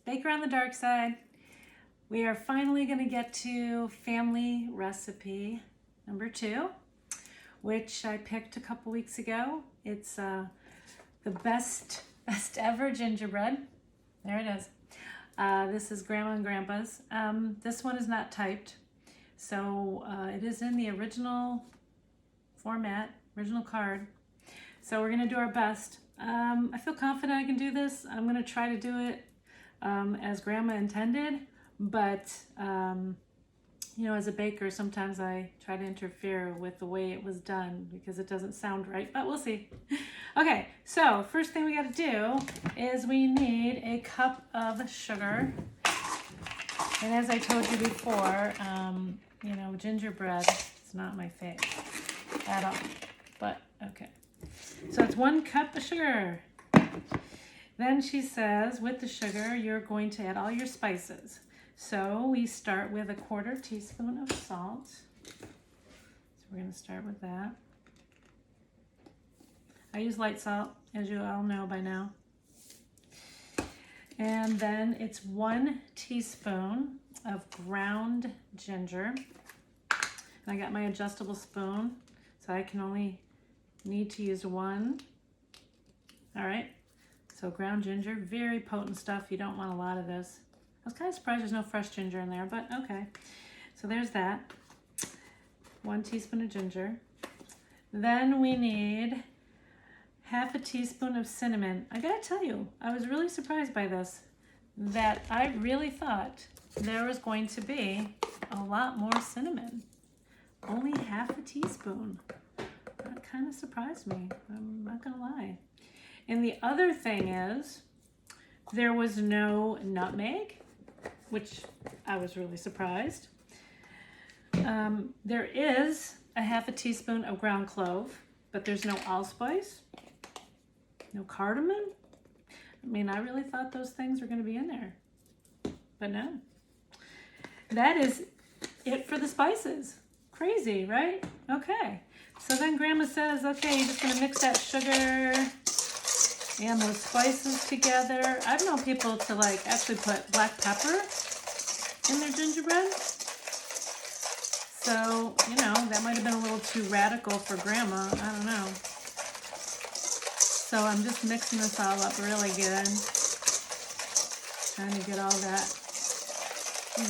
Baker on the Dark Side. We are finally going to get to family recipe number 2, which I picked a couple weeks ago. It's the best ever gingerbread. There it is. This is Grandma and Grandpa's. This one is not typed, so it is in the original format, original card. So we're going to do our best. I feel confident I can do this. I'm going to try to do it as Grandma intended, but you know, as a baker, sometimes I try to interfere with the way it was done because it doesn't sound right, but we'll see. Okay, so first thing we got to do is we need a cup of sugar. And as I told you before, you know, gingerbread is not my fave at all, but okay. So it's 1 cup of sugar. Then she says, with the sugar, you're going to add all your spices. So we start with a 1/4 teaspoon of salt. So we're going to start with that. I use light salt, as you all know by now. And then it's 1 teaspoon of ground ginger. And I got my adjustable spoon, so I can only need to use 1. All right. So ground ginger, very potent stuff. You don't want a lot of this. I was kind of surprised there's no fresh ginger in there, but okay. So there's that. 1 teaspoon of ginger. Then we need 1/2 teaspoon of cinnamon. I gotta tell you, I was really surprised by this, that I really thought there was going to be a lot more cinnamon. Only 1/2 teaspoon. That kind of surprised me, I'm not gonna lie. And the other thing is, there was no nutmeg, which I was really surprised. There is a 1/2 teaspoon of ground clove, but there's no allspice, no cardamom. I mean, I really thought those things were going to be in there, but no. That is it for the spices. Crazy, right? Okay. So then Grandma says, okay, you're just going to mix that sugar and those spices together. I've known people to like actually put black pepper in their gingerbread. So, you know, that might have been a little too radical for Grandma. I don't know. So I'm just mixing this all up really good. Trying to get all that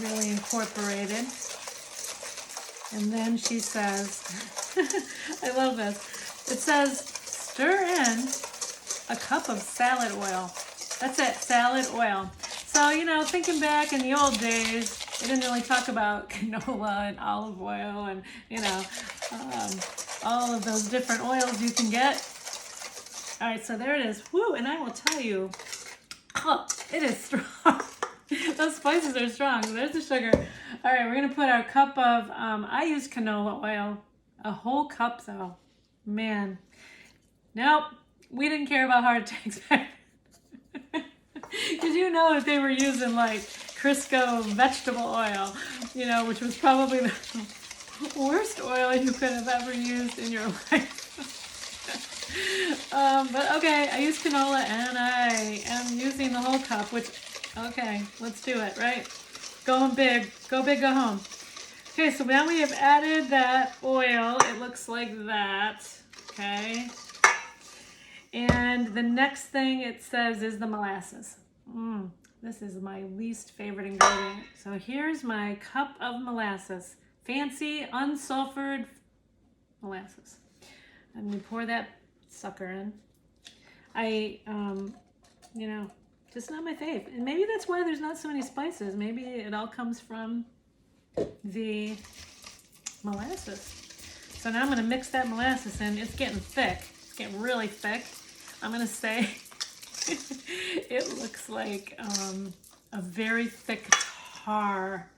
really incorporated. And then she says, I love this. It says, stir in a cup of salad oil. That's it, salad oil. So, you know, thinking back in the old days, they didn't really talk about canola and olive oil and, you know, all of those different oils you can get. All right, so there it is. Woo, and I will tell you, oh, it is strong. Those spices are strong. There's the sugar. All right, we're going to put our cup of, I use canola oil, a whole cup though. Man, nope. We didn't care about heart attacks back then. Because you know that they were using like Crisco vegetable oil, you know, which was probably the worst oil you could have ever used in your life. But okay, I use canola and I am using the whole cup, which, okay, let's do it, right? Going big, go home. Okay, so now we have added that oil. It looks like that, okay? And the next thing it says is the molasses. This is my least favorite ingredient. So here's my cup of molasses. Fancy, unsulfured molasses. I'm gonna pour that sucker in. You know, just not my fave. And maybe that's why there's not so many spices. Maybe it all comes from the molasses. So now I'm gonna mix that molasses in. It's getting thick. It's getting really thick. I'm gonna say it looks like a very thick tar.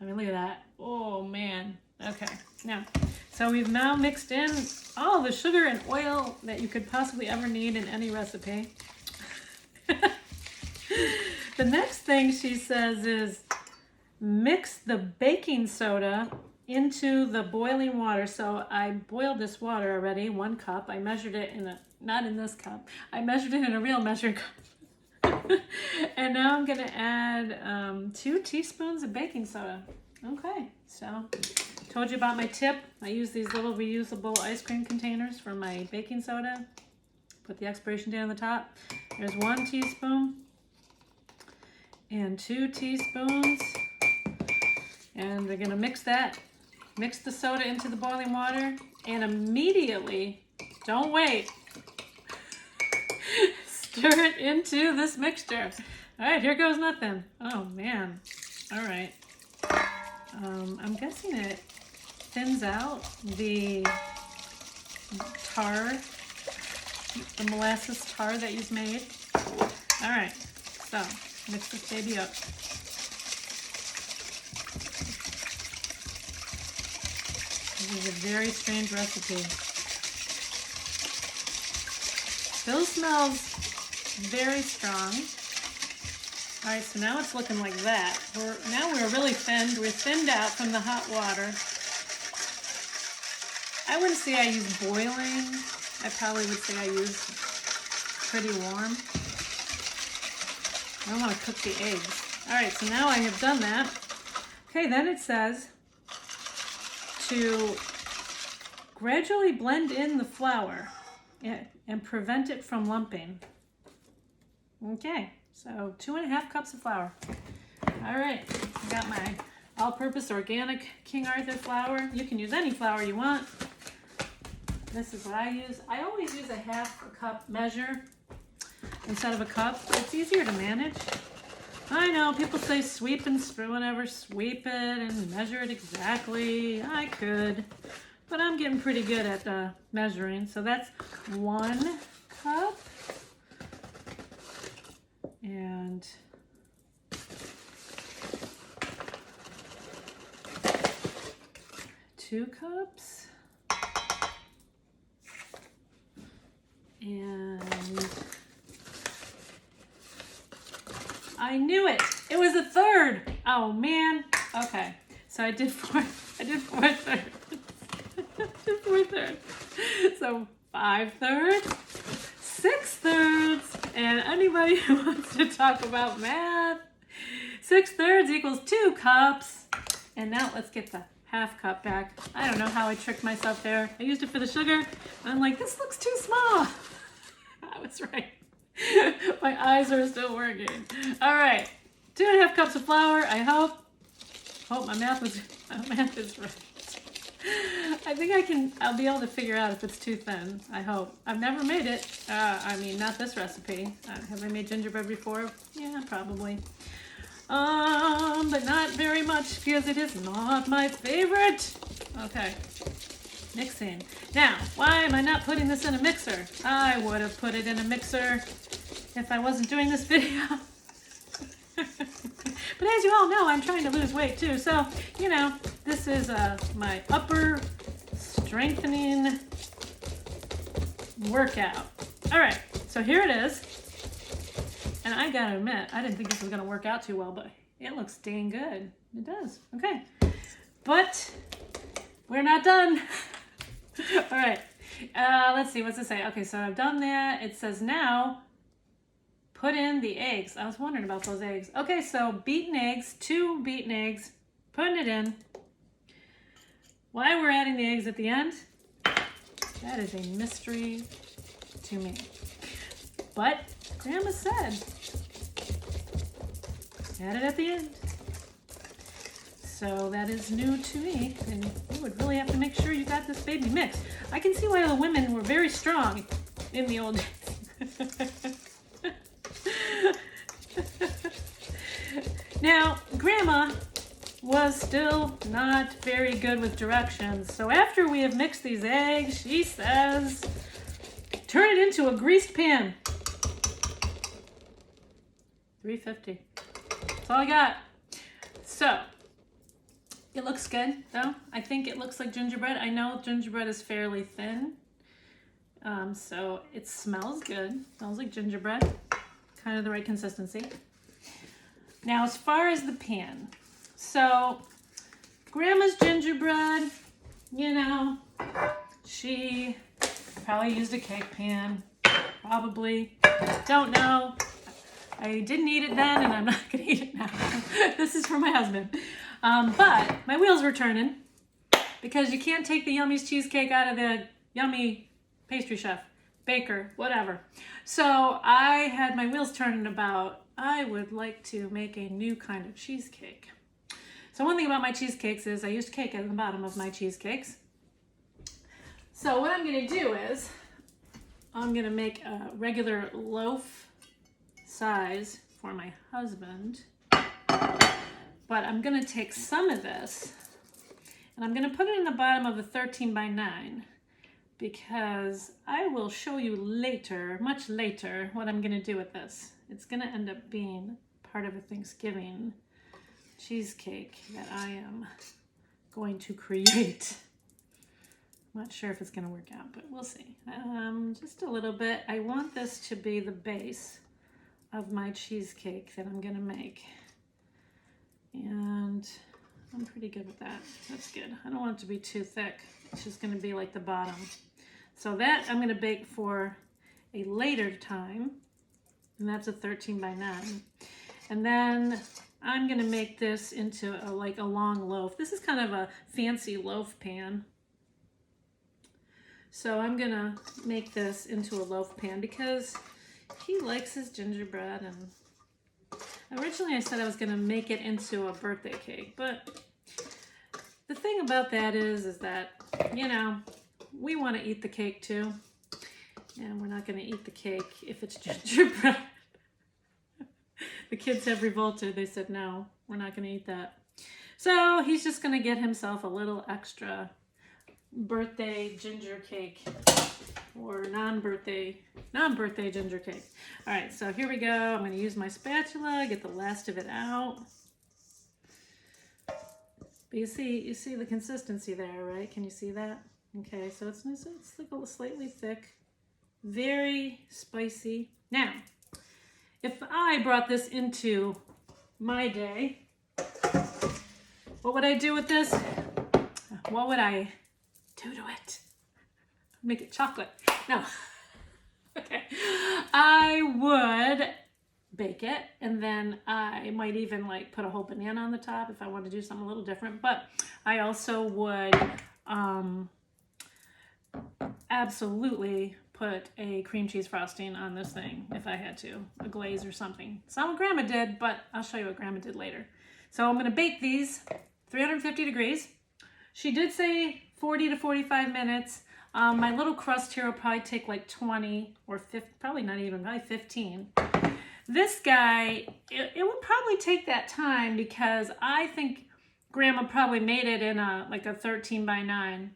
I mean, look at that. Oh man. Okay. Now, so we've now mixed in all the sugar and oil that you could possibly ever need in any recipe. The next thing she says is mix the baking soda into the boiling water. So I boiled this water already, 1 cup. I measured it in a, not in this cup. I measured it in a real measuring cup. And now I'm gonna add 2 teaspoons of baking soda. Okay, so told you about my tip. I use these little reusable ice cream containers for my baking soda. Put the expiration date on the top. There's 1 teaspoon and 2 teaspoons. And we're gonna mix that. Mix the soda into the boiling water and immediately, don't wait, stir it into this mixture. All right, here goes nothing. Oh man, all right. I'm guessing it thins out the tar, the molasses tar that you've made. All right, so mix this baby up. This is a very strange recipe. Still smells very strong. All right, so now it's looking like that. Now we're really thinned. We're thinned out from the hot water. I wouldn't say I use boiling. I probably would say I use pretty warm. I don't want to cook the eggs. All right, so now I have done that. Okay, then it says to gradually blend in the flour and prevent it from lumping. Okay, so 2½ cups of flour. All right, I got my all-purpose organic King Arthur flour. You can use any flour you want. This is what I use. I always use a ½ cup measure instead of a cup. It's easier to manage. I know people say sweep and whatever, sweep it and measure it exactly. I could, but I'm getting pretty good at measuring. So that's 1 cup and 2 cups and I knew it. It was a third. Oh man. Okay. So I did 4 thirds. I did 4 thirds. So 5 thirds, 6 thirds, and anybody who wants to talk about math, 6 thirds equals 2 cups. And now let's get the ½ cup back. I don't know how I tricked myself there. I used it for the sugar. I'm like, this looks too small. I was right. My eyes are still working. All right, 2½ cups of flour. I hope my math is right. I think I'll be able to figure out if it's too thin. I hope. I've never made it. I mean, not this recipe. Have I made gingerbread before? Yeah, probably. But not very much because it is not my favorite. Okay. Mixing. Now, why am I not putting this in a mixer? I would have put it in a mixer if I wasn't doing this video. But as you all know, I'm trying to lose weight too. So, you know, this is my upper strengthening workout. All right, so here it is. And I gotta admit, I didn't think this was gonna work out too well, but it looks dang good. It does, okay. But we're not done. All right, let's see, what's it say? Okay, so I've done that. It says now, put in the eggs. I was wondering about those eggs. Okay, so beaten eggs, 2 beaten eggs, putting it in. Why we're adding the eggs at the end, that is a mystery to me. But Grandma said, add it at the end. So that is new to me, and you would really have to make sure you got this baby mixed. I can see why the women were very strong in the old days. Now, Grandma was still not very good with directions, so after we have mixed these eggs, she says, turn it into a greased pan. 350. That's all I got. So, it looks good, though. I think it looks like gingerbread. I know gingerbread is fairly thin, so it smells good. Smells like gingerbread. Kind of the right consistency. Now, as far as the pan, so Grandma's gingerbread, you know, she probably used a cake pan, probably, don't know. I didn't eat it then, and I'm not gonna eat it now. This is for my husband. But my wheels were turning because you can't take the Yummy's cheesecake out of the Yummy pastry chef, baker, whatever. So I had my wheels turning about, I would like to make a new kind of cheesecake. So one thing about my cheesecakes is I used cake at the bottom of my cheesecakes. So what I'm gonna do is, I'm gonna make a regular loaf size for my husband, but I'm gonna take some of this and I'm gonna put it in the bottom of a 13 by 9 because I will show you later, much later, what I'm gonna do with this. It's gonna end up being part of a Thanksgiving cheesecake that I am going to create. I'm not sure if it's gonna work out, but we'll see. Just a little bit. I want this to be the base of my cheesecake that I'm gonna make. And I'm pretty good with that. That's good. I don't want it to be too thick. It's just gonna be like the bottom. So that I'm gonna bake for a later time, and that's a 13 by 9. And then I'm gonna make this into like a long loaf. This is kind of a fancy loaf pan. So I'm gonna make this into a loaf pan because he likes his gingerbread, and originally I said I was gonna make it into a birthday cake, but the thing about that is that, you know, we wanna eat the cake too, and we're not gonna eat the cake if it's gingerbread. The kids have revolted. They said, no, we're not gonna eat that. So he's just gonna get himself a little extra birthday ginger cake or non-birthday ginger cake. All right, so here we go. I'm going to use my spatula, get the last of it out. But you see the consistency there, right? Can you see that? Okay, so it's nice. It's like a slightly thick, very spicy. Now, if I brought this into my day, what would I do with this? What would I do to it? Make it chocolate. No. Okay. I would bake it, and then I might even like put a whole banana on the top if I want to do something a little different. But I also would absolutely put a cream cheese frosting on this thing if I had to, a glaze or something. It's not what Grandma did, but I'll show you what Grandma did later. So I'm going to bake these 350 degrees. She did say 40 to 45 minutes. My little crust here will probably take like 20 or 50, probably not even, probably 15. This guy, it would probably take that time because I think Grandma probably made it in like a 13 by 9.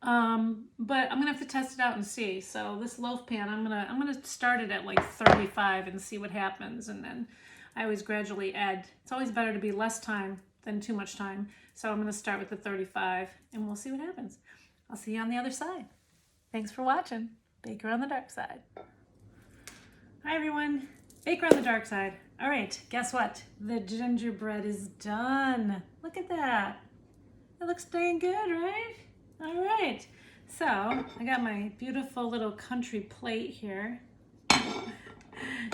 But I'm gonna have to test it out and see. So this loaf pan, I'm gonna start it at like 35 and see what happens, and then I always gradually add. It's always better to be less time than too much time. So I'm gonna start with the 35 and we'll see what happens. I'll see you on the other side. Thanks for watching. Baker on the Dark Side. Hi everyone, Baker on the Dark Side. All right, guess what? The gingerbread is done. Look at that. It looks dang good, right? All right, so I got my beautiful little country plate here.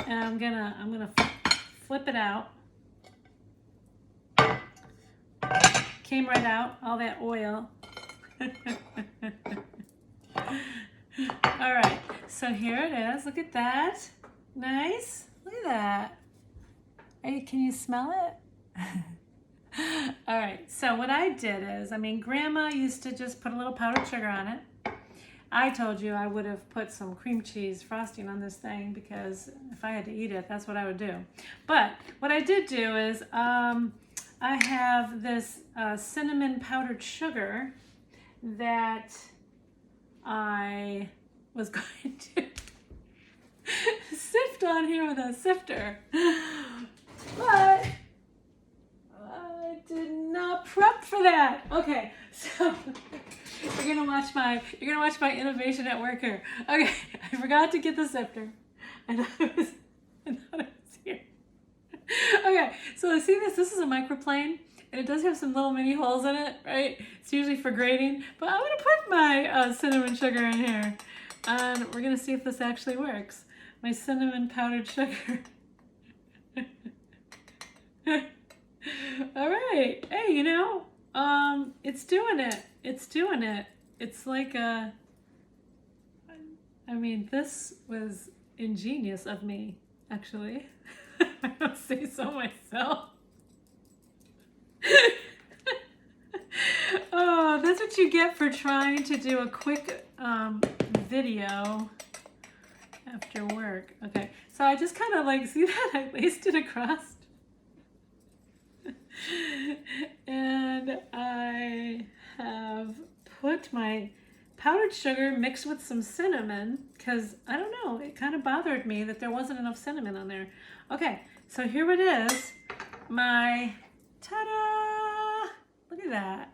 And I'm gonna flip it out. Came right out, all that oil. All right, so here it is. Look at that. Nice. Look at that. Hey, can you smell it? All right, so what I did is, Grandma used to just put a little powdered sugar on it. I told you I would have put some cream cheese frosting on this thing because if I had to eat it, that's what I would do. But what I did do is I have this cinnamon powdered sugar that I was going to sift on here with a sifter. But I did not prep for that. Okay, so you're gonna watch my innovation at work here. Okay, I forgot to get the sifter. I thought it was here. Okay, so see this? This is a microplane, and it does have some little mini holes in it, right? It's usually for grating, but I'm gonna put my cinnamon sugar in here, and we're gonna see if this actually works. my cinnamon powdered sugar. All right. Hey, you know, it's doing it. It's doing it. It's like a, I mean, this was ingenious of me, actually. I don't say so myself. Oh, that's what you get for trying to do a quick video after work. Okay, so I just kind of like, see that? I laced it across. And I have put my powdered sugar mixed with some cinnamon because I don't know, it kind of bothered me that there wasn't enough cinnamon on there. Okay, so here it is. My, ta-da! Look at that.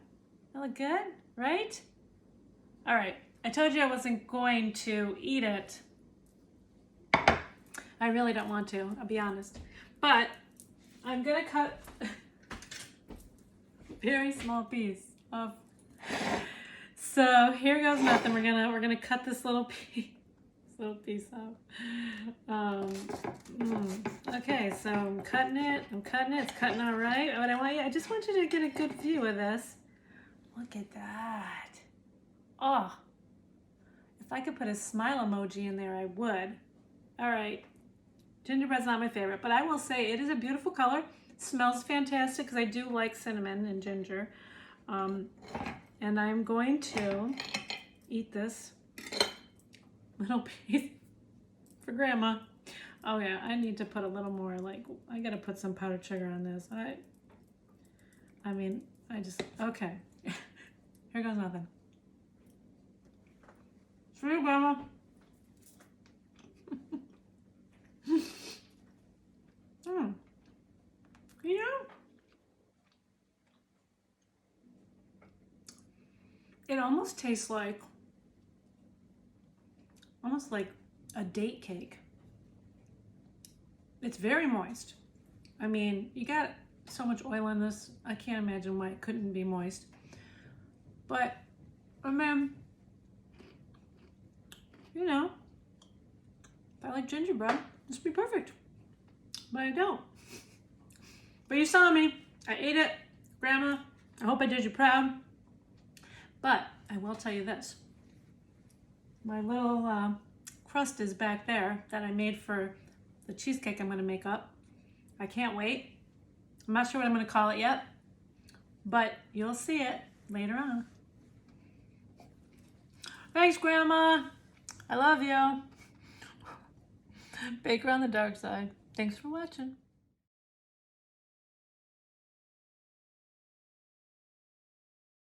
That look good, right? All right, I told you I wasn't going to eat it. I really don't want to, I'll be honest. But I'm gonna cut a very small piece of. So here goes nothing. We're gonna cut this little piece out. Okay, so I'm cutting it. It's cutting all right. But I just want you to get a good view of this. Look at that. Oh, if I could put a smile emoji in there, I would. All right. Gingerbread's not my favorite, but I will say it is a beautiful color. It smells fantastic because I do like cinnamon and ginger. And I'm going to eat this little piece for Grandma. Oh yeah, I need to put a little more, like, I gotta put some powdered sugar on this. I mean, okay. Here goes nothing. For you, Grandma. You know, it almost tastes like, almost like a date cake. It's very moist. I mean, you got so much oil in this, I can't imagine why it couldn't be moist. But, I mean, you know, if I like gingerbread, this would be perfect. But I don't. But you saw me. I ate it. Grandma, I hope I did you proud. But I will tell you this. My little crust is back there that I made for the cheesecake I'm going to make up. I can't wait. I'm not sure what I'm going to call it yet, but you'll see it later on. Thanks, Grandma. I love you. Baker on the dark side. Thanks for watching.